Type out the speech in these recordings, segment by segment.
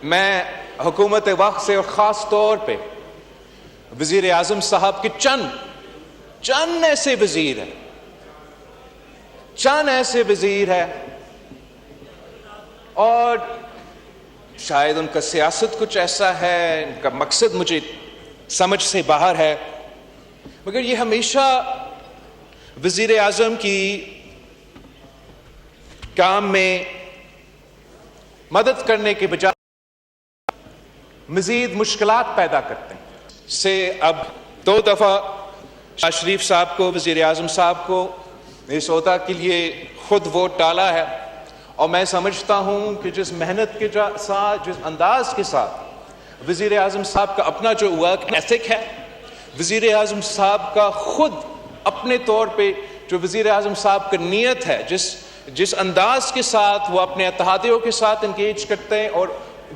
میں حکومت وقت سے اور خاص طور پہ وزیر اعظم صاحب کے چند ایسے وزیر ہیں اور شاید ان کا سیاست کچھ ایسا ہے، ان کا مقصد مجھے سمجھ سے باہر ہے، مگر یہ ہمیشہ وزیر اعظم کی کام میں مدد کرنے کے بجائے مزید مشکلات پیدا کرتے ہیں۔ سے اب 2 دفعہ شاہ شریف صاحب کو، وزیر اعظم صاحب کو اس عہدہ کے لیے خود ووٹ ڈالا ہے، اور میں سمجھتا ہوں کہ جس محنت کے ساتھ، جس انداز کے ساتھ وزیر اعظم صاحب کا اپنا جو ورک ایتھک ہے، وزیر اعظم صاحب کا خود اپنے طور پہ جو وزیر اعظم صاحب کا نیت ہے، جس انداز کے ساتھ وہ اپنے اتحادیوں کے ساتھ انگیج کرتے ہیں اور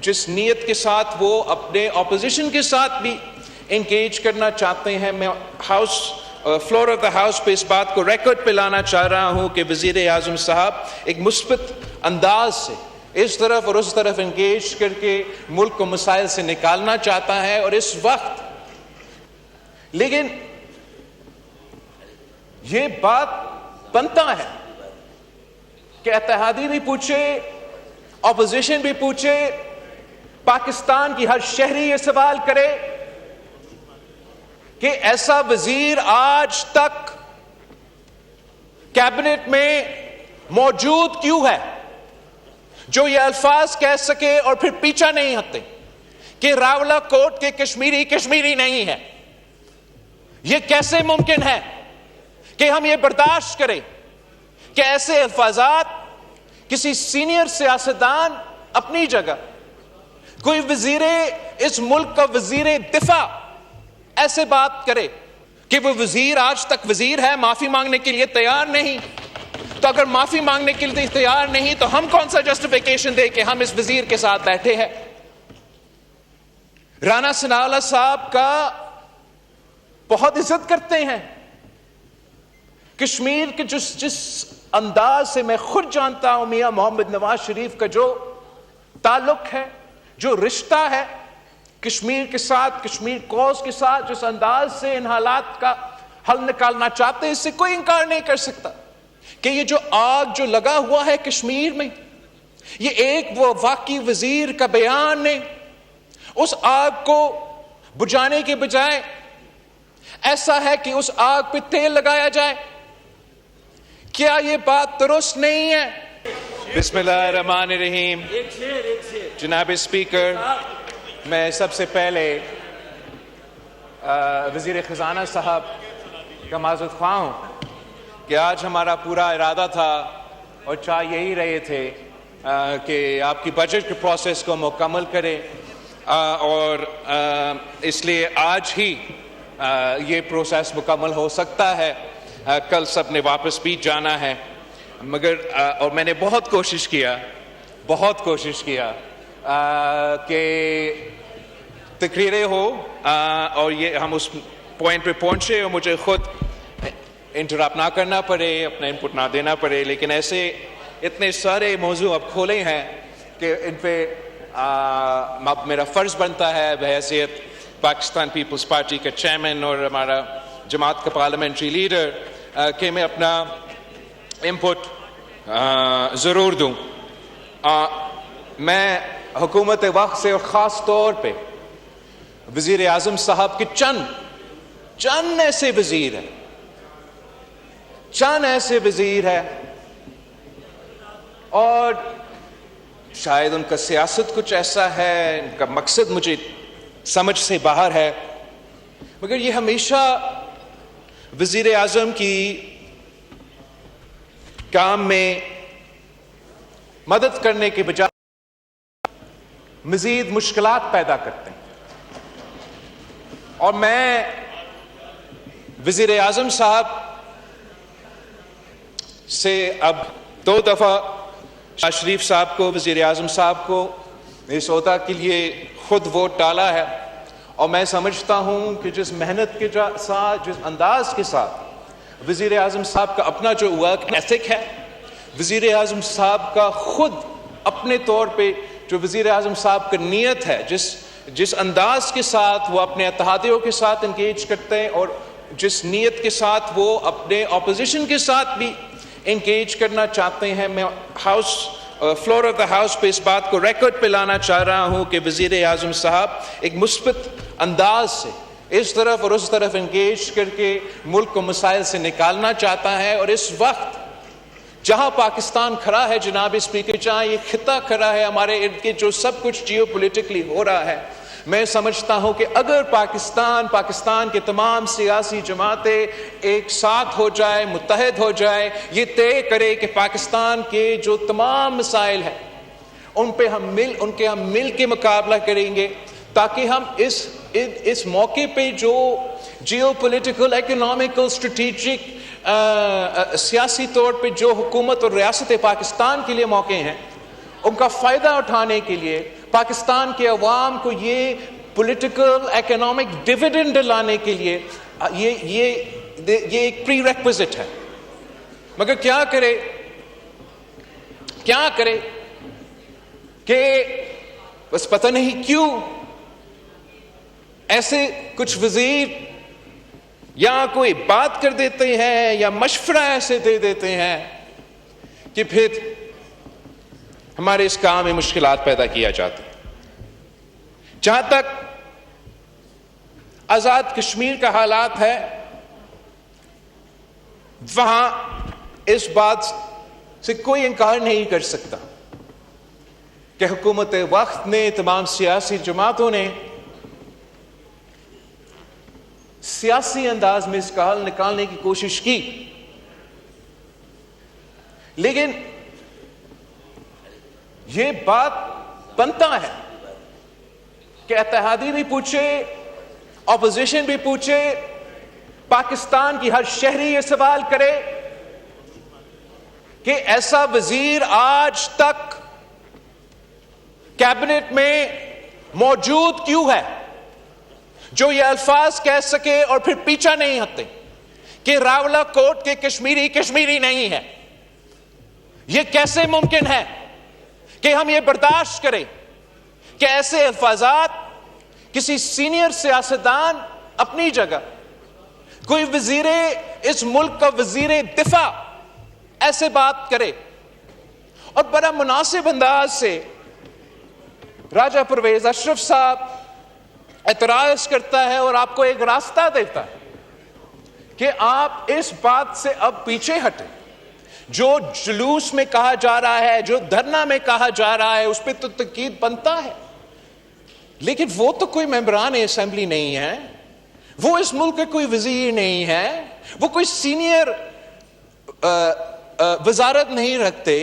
جس نیت کے ساتھ وہ اپنے اپوزیشن کے ساتھ بھی انگیج کرنا چاہتے ہیں، میں فلور آف دا ہاؤس پہ اس بات کو ریکارڈ پہ لانا چاہ رہا ہوں کہ وزیر اعظم صاحب ایک مثبت انداز سے اس طرف اور اس طرف انگیج کر کے ملک کو مسائل سے نکالنا چاہتا ہے۔ اور اس وقت لیکن یہ بات بنتا ہے کہ اتحادی بھی پوچھے، اپوزیشن بھی پوچھے، پاکستان کی ہر شہری یہ سوال کرے کہ ایسا وزیر آج تک کیبنٹ میں موجود کیوں ہے جو یہ الفاظ کہہ سکے اور پھر پیچھا نہیں ہٹتے کہ راولا کوٹ کے کشمیری نہیں ہے۔ یہ کیسے ممکن ہے کہ ہم یہ برداشت کریں کہ ایسے الفاظات کسی سینئر سیاستدان اپنی جگہ، کوئی وزیر اس ملک کا وزیر دفاع ایسے بات کرے کہ وہ وزیر آج تک وزیر ہے، معافی مانگنے کے لیے تیار نہیں؟ تو اگر معافی مانگنے کے لیے تیار نہیں تو ہم کون سا جسٹیفیکیشن دے کہ ہم اس وزیر کے ساتھ بیٹھے ہیں؟ رانا ثناءاللہ صاحب کا بہت عزت کرتے ہیں، کشمیر کے جس انداز سے میں خود جانتا ہوں میاں محمد نواز شریف کا جو تعلق ہے، جو رشتہ ہے کشمیر کے ساتھ، کشمیر کوز کے ساتھ، جس انداز سے ان حالات کا حل نکالنا چاہتے ہیں، اس سے کوئی انکار نہیں کر سکتا کہ یہ جو آگ جو لگا ہوا ہے کشمیر میں، یہ ایک وہ واقعی وزیر کا بیان نہیں، اس آگ کو بجھانے کے بجائے ایسا ہے کہ اس آگ پہ تیل لگایا جائے۔ کیا یہ بات درست نہیں ہے؟ بسم اللہ الرحمن الرحیم۔ جناب اسپیکر، میں سب سے پہلے وزیر خزانہ صاحب کا معذرت خواہ ہوں کہ آج ہمارا پورا ارادہ تھا اور چاہ یہی رہے تھے کہ آپ کی بجٹ کے پروسیس کو مکمل کریں، اور اس لیے آج ہی یہ پروسیس مکمل ہو سکتا ہے، کل سب نے واپس بھی جانا ہے، مگر اور میں نے بہت کوشش کیا کہ تقریریں ہو اور یہ ہم اس پوائنٹ پہ پہنچے اور مجھے خود انٹرپٹ نہ کرنا پڑے، اپنا انپٹ نہ دینا پڑے، لیکن ایسے اتنے سارے موضوع اب کھولے ہیں کہ ان پہ میرا فرض بنتا ہے بحیثیت پاکستان پیپلز پارٹی کا چیئرمین اور ہمارا جماعت کا پارلیمنٹری لیڈر کہ میں اپنا انپٹ ضرور دوں۔ میں حکومت وقت سے اور خاص طور پہ وزیر اعظم صاحب کے چند ایسے وزیر ہیں اور شاید ان کا سیاست کچھ ایسا ہے، ان کا مقصد مجھے سمجھ سے باہر ہے، مگر یہ ہمیشہ وزیر اعظم کی کام میں مدد کرنے کے بجائے مزید مشکلات پیدا کرتے ہیں۔ اور میں وزیر اعظم صاحب سے اب 2 دفعہ شاہ شریف صاحب کو، وزیر اعظم صاحب کو اس عہدہ کے لیے خود ووٹ ڈالا ہے، اور میں سمجھتا ہوں کہ جس محنت کے ساتھ، جس انداز کے ساتھ وزیر اعظم صاحب کا اپنا جو ورک ایتھک ہے، وزیر اعظم صاحب کا خود اپنے طور پہ جو وزیر اعظم صاحب کی نیت ہے، جس انداز کے ساتھ وہ اپنے اتحادیوں کے ساتھ انگیج کرتے ہیں اور جس نیت کے ساتھ وہ اپنے اپوزیشن کے ساتھ بھی انگیج کرنا چاہتے ہیں، میں فلور آف دا ہاؤس پہ اس بات کو ریکارڈ پہ لانا چاہ رہا ہوں کہ وزیر اعظم صاحب ایک مثبت انداز سے اس طرف اور اس طرف انگیج کر کے ملک کو مسائل سے نکالنا چاہتا ہے. اور اس وقت جہاں پاکستان کھڑا ہے جناب اسپیکر، جہاں یہ خطہ کھڑا ہے ہمارے ارد گرد، جو سب کچھ جیو پولیٹیکلی ہو رہا ہے، میں سمجھتا ہوں کہ اگر پاکستان کے تمام سیاسی جماعتیں ایک ساتھ ہو جائے، متحد ہو جائے، یہ طے کرے کہ پاکستان کے جو تمام مسائل ہیں ان کے ہم مل کے مقابلہ کریں گے، تاکہ ہم اس موقع پہ جو جیو پولیٹیکل، اکنامکل، اسٹریٹجک، سیاسی طور پہ جو حکومت اور ریاست پاکستان کے لیے موقع ہیں، ان کا فائدہ اٹھانے کے لیے پاکستان کے عوام کو یہ پولیٹیکل اکنامک ڈیویڈنڈ لانے کے لیے یہ ایک پری ریکوزٹ ہے. مگر کیا کرے کہ بس پتہ نہیں کیوں ایسے کچھ وزیر یا کوئی بات کر دیتے ہیں یا مشورہ ایسے دے دیتے ہیں کہ پھر ہمارے اس کام میں مشکلات پیدا کیا جاتی. جہاں تک آزاد کشمیر کا حالات ہے، وہاں اس بات سے کوئی انکار نہیں کر سکتا کہ حکومت وقت نے، تمام سیاسی جماعتوں نے سیاسی انداز میں اس کا حل نکالنے کی کوشش کی. لیکن یہ بات بنتا ہے کہ اتحادی بھی پوچھے، اپوزیشن بھی پوچھے، پاکستان کی ہر شہری یہ سوال کرے کہ ایسا وزیر آج تک کیبنٹ میں موجود کیوں ہے جو یہ الفاظ کہہ سکے اور پھر پیچھا نہیں ہٹتے کہ راولہ کوٹ کے کشمیری نہیں ہے. یہ کیسے ممکن ہے کہ ہم یہ برداشت کریں کہ ایسے الفاظات کسی سینئر سیاستدان اپنی جگہ، کوئی وزیر اس ملک کا وزیر دفاع ایسے بات کرے اور بڑا مناسب انداز سے راجہ پرویز اشرف صاحب اعتراض کرتا ہے اور آپ کو ایک راستہ دیتا ہے کہ آپ اس بات سے اب پیچھے ہٹیں. جو جلوس میں کہا جا رہا ہے، جو دھرنا میں کہا جا رہا ہے، اس پہ تو تنقید بنتا ہے، لیکن وہ تو کوئی ممبران اسمبلی نہیں ہے، وہ اس ملک کے کوئی وزیر نہیں ہے، وہ کوئی سینئر وزارت نہیں رکھتے.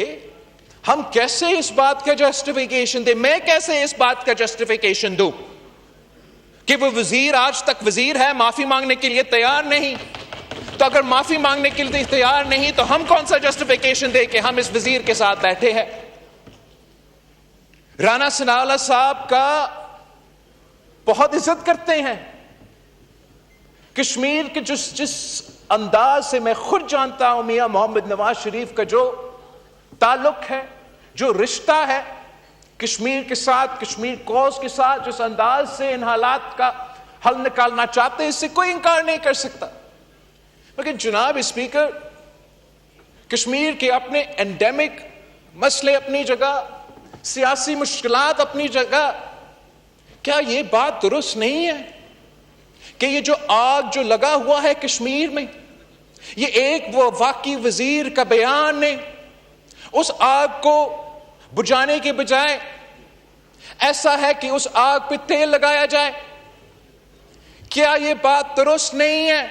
ہم کیسے اس بات کا جسٹیفیکیشن دیں؟ میں کیسے اس بات کا جسٹیفیکیشن دوں کہ وہ وزیر آج تک وزیر ہے، معافی مانگنے کے لیے تیار نہیں؟ تو اگر معافی مانگنے کے لیے تیار نہیں تو ہم کون سا جسٹیفیکیشن دیں کہ ہم اس وزیر کے ساتھ بیٹھے ہیں؟ رانا ثناءاللہ صاحب کا بہت عزت کرتے ہیں. کشمیر کے جس انداز سے میں خود جانتا ہوں میاں محمد نواز شریف کا جو تعلق ہے، جو رشتہ ہے کشمیر کے ساتھ، کشمیر کوز کے ساتھ، جس انداز سے ان حالات کا حل نکالنا چاہتے ہیں، اس سے کوئی انکار نہیں کر سکتا. لیکن جناب اسپیکر، کشمیر کے اپنے انڈیمک مسئلے اپنی جگہ، سیاسی مشکلات اپنی جگہ، کیا یہ بات درست نہیں ہے کہ یہ جو آگ جو لگا ہوا ہے کشمیر میں، یہ ایک وہ واقعی وزیر کا بیان نے اس آگ کو بجھانے کے بجائے ایسا ہے کہ اس آگ پہ تیل لگایا جائے؟ کیا یہ بات درست نہیں ہے